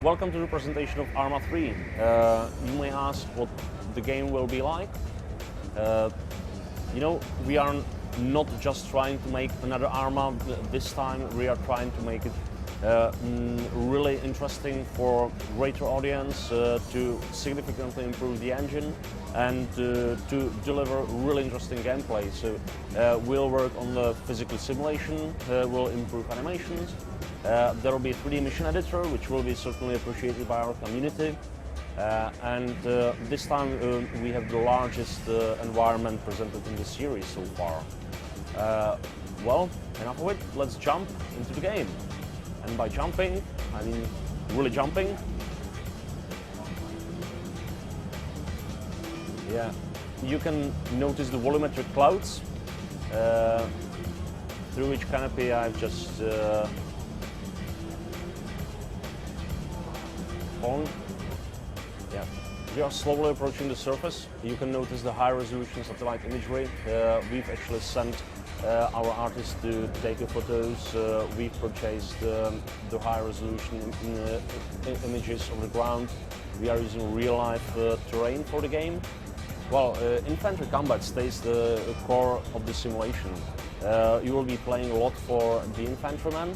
Welcome to the presentation of Arma 3. You may ask what the game will be like. We are not just trying to make another Arma. This time we are trying to make it really interesting for greater audience, to significantly improve the engine and to deliver really interesting gameplay. So we'll work on the physical simulation, we'll improve animations. There will be a 3D mission editor, which will be certainly appreciated by our community. This time we have the largest environment presented in the series so far. Well, enough of it, let's jump into the game. And by jumping, I mean really jumping. Yeah, you can notice the volumetric clouds through which canopy I've just on. Yeah, we are slowly approaching the surface. You can notice the high-resolution satellite imagery. We've actually sent our artists to take the photos. We've purchased the high-resolution images of the ground. We are using real-life terrain for the game. Well, infantry combat stays the core of the simulation. You will be playing a lot for the infantryman.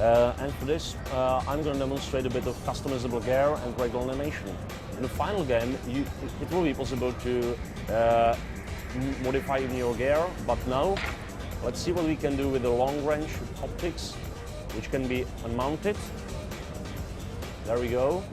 And for this, I'm going to demonstrate a bit of customizable gear and ragdoll animation. In the final game, it will be possible to modify even your gear, but now, let's see what we can do with the long-range optics, which can be unmounted. There we go.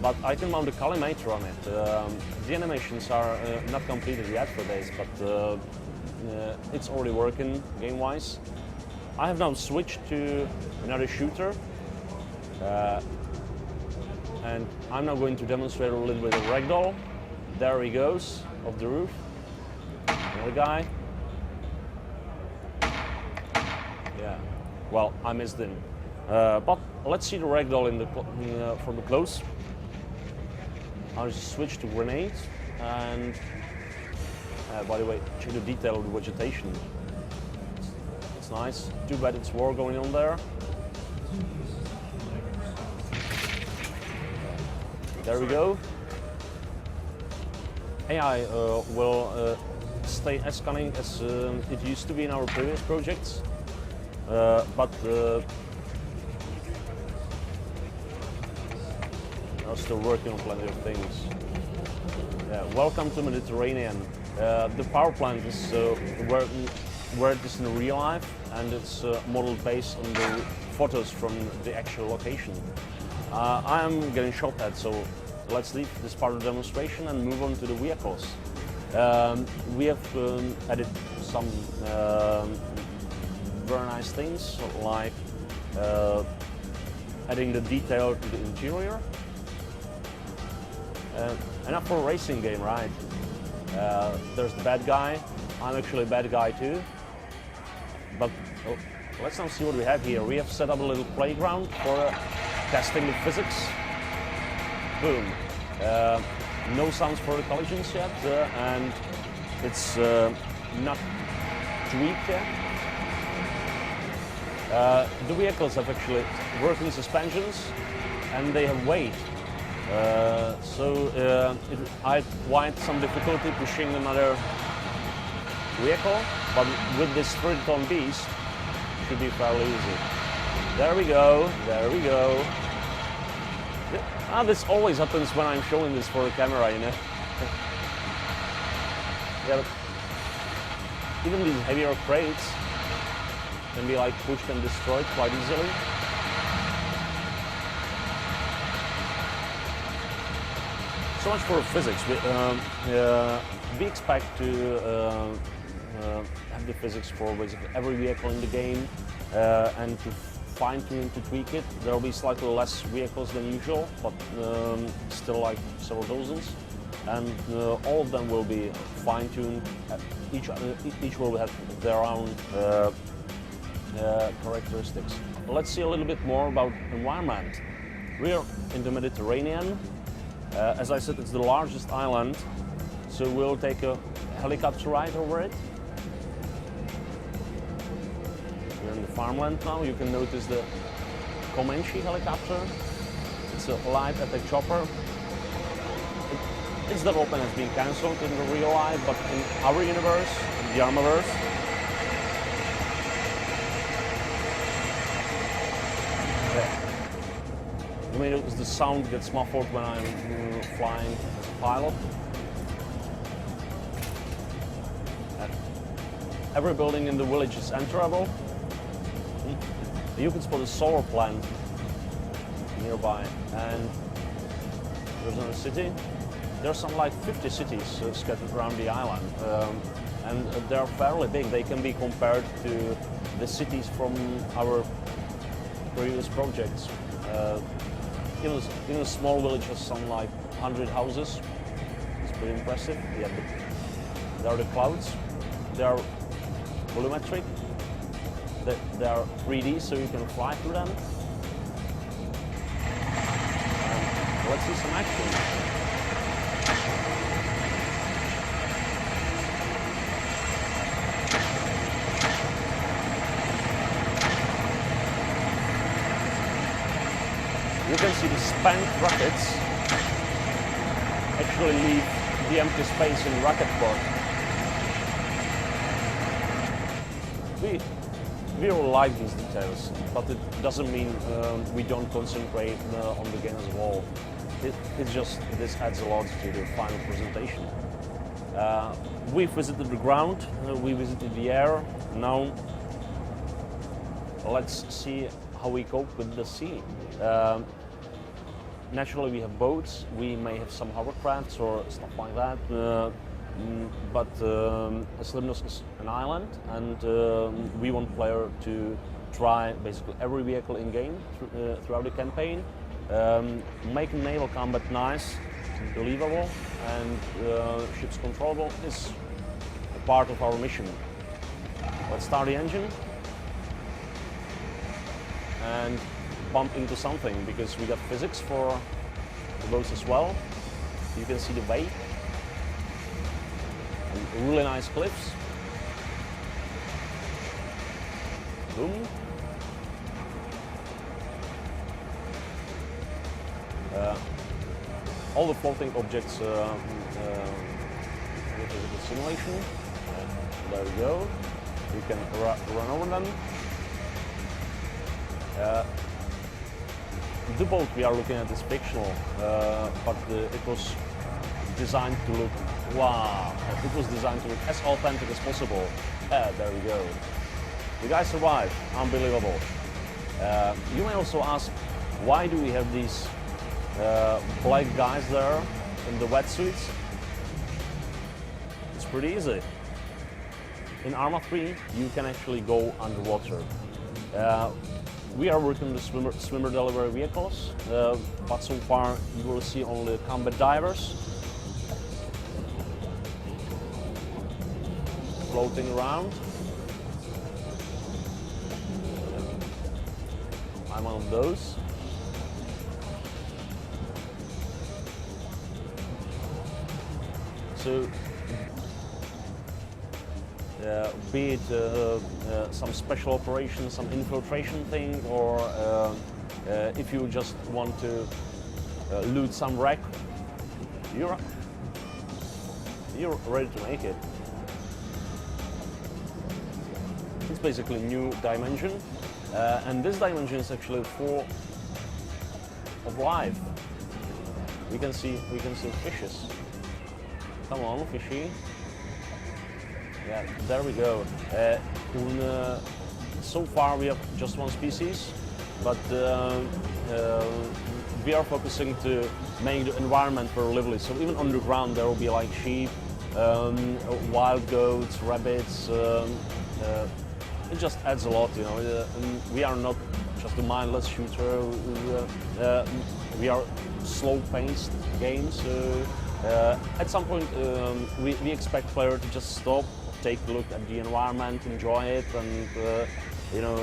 But I can mount a collimator on it. The animations are not completed yet for this, but it's already working game-wise. I have now switched to another shooter, and I'm now going to demonstrate a little bit of ragdoll. There he goes, off the roof. Another guy. Yeah, well, I missed him. But let's see the ragdoll from the close. I'll just switch to grenades, and by the way, check the detail of the vegetation. It's nice. Too bad it's war going on there. There we go. AI will stay as cunning as it used to be in our previous projects, but are still working on plenty of things. Yeah, welcome to Mediterranean. The power plant is where it is in real life, and it's modeled based on the photos from the actual location. I am getting shot at, so let's leave this part of the demonstration and move on to the vehicles. We have added some very nice things, like adding the detail to the interior. Enough for a racing game, right? There's the bad guy. I'm actually a bad guy too. But let's now see what we have here. We have set up a little playground for testing the physics. Boom. No sounds for the collisions yet, and it's not tweaked yet. The vehicles have actually working suspensions, and they have weight. I had quite some difficulty pushing another vehicle, but with this 30-ton beast, it should be fairly easy. There we go, there we go. This always happens when I'm showing this for the camera, you know. Yeah, even these heavier crates can be like pushed and destroyed quite easily. So much for physics. We expect to have the physics for basically every vehicle in the game, and to fine-tune, to tweak it. There will be slightly less vehicles than usual, but still like several dozens, and all of them will be fine-tuned. Each will have their own characteristics. Let's see a little bit more about environment. We're in the Mediterranean. As I said, it's the largest island, so we'll take a helicopter ride over it. We're in the farmland now. You can notice the Comanche helicopter. it's a light attack chopper. Its development has been cancelled in the real life, but in our universe, the Armaverse, you may notice the sound gets muffled when I'm flying as a pilot. Every building in the village is enterable. You can spot a solar plant nearby, and there's another city. There's some like 50 cities scattered around the island, and they're fairly big. They can be compared to the cities from our previous projects. Even a small village has some like 100 houses. It's pretty impressive. Yeah, there are the clouds. They are volumetric. They are 3D, so you can fly through them. And let's see some action. You can see the spent rockets actually leave the empty space in rocket port. We all like these details, but it doesn't mean we don't concentrate on the game as a whole. It's just this adds a lot to the final presentation. We visited the ground, we visited the air. Now let's see how we cope with the sea. Naturally, we have boats, we may have some hovercrafts or stuff like that, but Lemnos is an island, and we want player to try basically every vehicle in game throughout the campaign, make naval combat nice, believable, and ships controllable is a part of our mission. Let's start the engine and bump into something, because we got physics for the boats as well. You can see the wake and really nice cliffs. Boom. All the floating objects with the simulation. There we go. You can run over them. The boat we are looking at is fictional, but it was designed to look, wow, it was designed to look as authentic as possible. There we go. The guy survived, unbelievable. You may also ask, why do we have these black guys there in the wetsuits? It's pretty easy. In Arma 3, you can actually go underwater. We are working with swimmer delivery vehicles, but so far you will see only combat divers floating around. I'm one of those. So, be it some special operation, some infiltration thing, or if you just want to loot some wreck, you're ready to make it. It's basically a new dimension, and this dimension is actually full of life. We can see fishes. Come on, fishy. Yeah, there we go. So far we have just one species, but we are focusing to make the environment very lively. So even underground there will be like sheep, wild goats, rabbits. It just adds a lot, you know. We are not just a mindless shooter. We are slow-paced games. At some point, we expect player to just stop, take a look at the environment, enjoy it, and you know,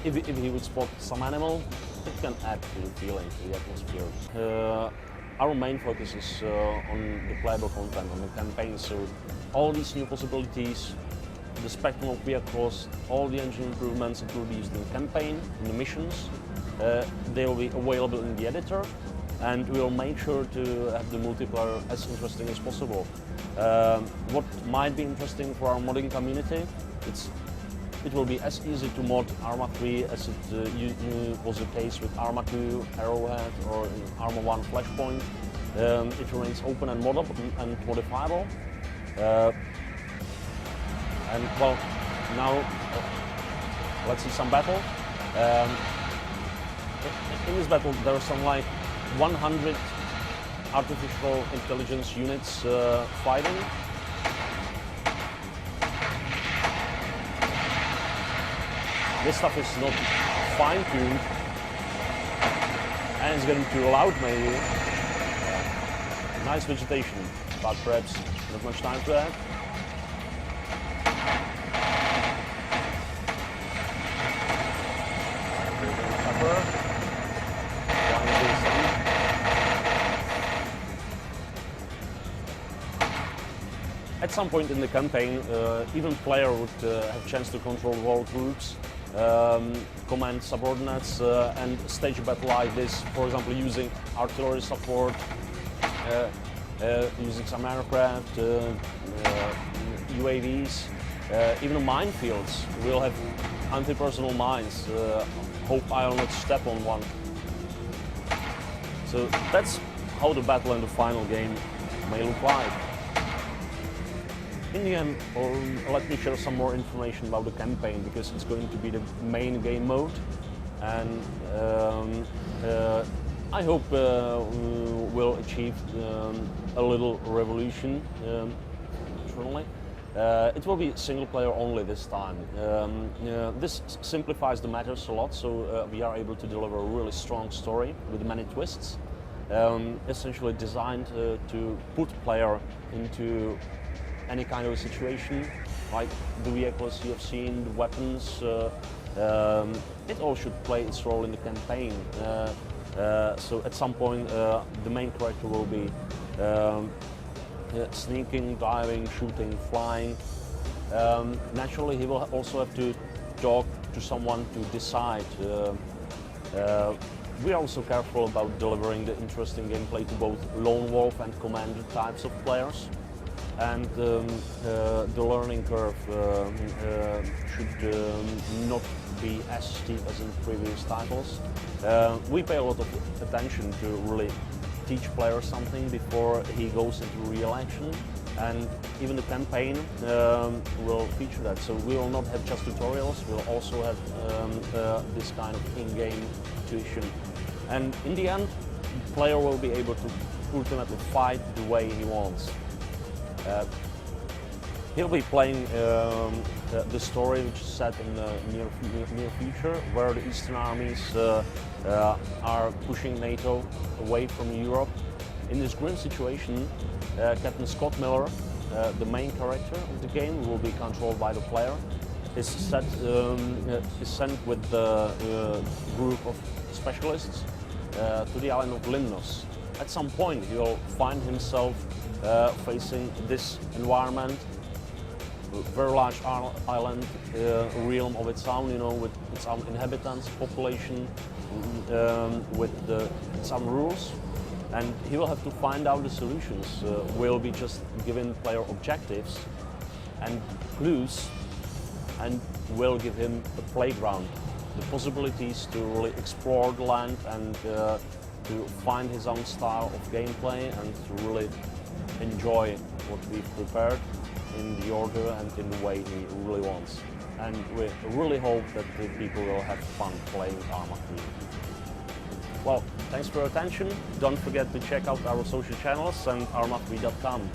if he would spot some animal, it can add to the feeling, to the atmosphere. Our main focus is on the playable content, on the campaign, so all these new possibilities, the spectrum of vehicles, all the engine improvements introduced in the campaign, in the missions, they will be available in the editor, and we'll make sure to have the multiplayer as interesting as possible. What might be interesting for our modding community, it will be as easy to mod Arma 3 as it was the case with Arma 2, Arrowhead, or Arma 1 Flashpoint. It remains open and moddable and modifiable. And well, now let's see some battle. In this battle, there are some like 100 artificial intelligence units fighting. This stuff is not fine-tuned, and it's getting too loud maybe. Nice vegetation, but perhaps not much time for that. At some point in the campaign, even player would have a chance to control whole groups, command subordinates, and stage a battle like this, for example, using artillery support, using some aircraft, UAVs, even minefields. We'll have anti-personnel mines. Hope I'll not step on one. So that's how the battle in the final game may look like. In the end, let me share some more information about the campaign, because it's going to be the main game mode, and I hope we'll achieve a little revolution. Truly. It will be single player only this time. This simplifies the matters a lot, so we are able to deliver a really strong story with many twists, essentially designed to put player into any kind of a situation, like the vehicles you have seen, the weapons. It all should play its role in the campaign. So at some point the main character will be sneaking, diving, shooting, flying. Naturally, he will also have to talk to someone to decide. We are also careful about delivering the interesting gameplay to both lone wolf and commander types of players. And the learning curve should not be as steep as in previous titles. We pay a lot of attention to really teach players something before he goes into real action, and even the campaign will feature that. So we will not have just tutorials, we'll also have this kind of in-game tuition. And in the end, the player will be able to ultimately fight the way he wants. He'll be playing the story which is set in the near future, where the Eastern armies are pushing NATO away from Europe. In this grim situation, Captain Scott Miller, the main character of the game, will be controlled by the player, is sent with the group of specialists to the island of Limnos. At some point, he will find himself facing this environment, a very large island, realm of its own, you know, with its own inhabitants, population, with its own rules, and he will have to find out the solutions. We'll be just giving player objectives and clues, and will give him a playground, the possibilities to really explore the land and to find his own style of gameplay and to really enjoy what we've prepared in the order and in the way he really wants. And we really hope that the people will have fun playing Arma 3. Well, thanks for your attention. Don't forget to check out our social channels and arma3.com.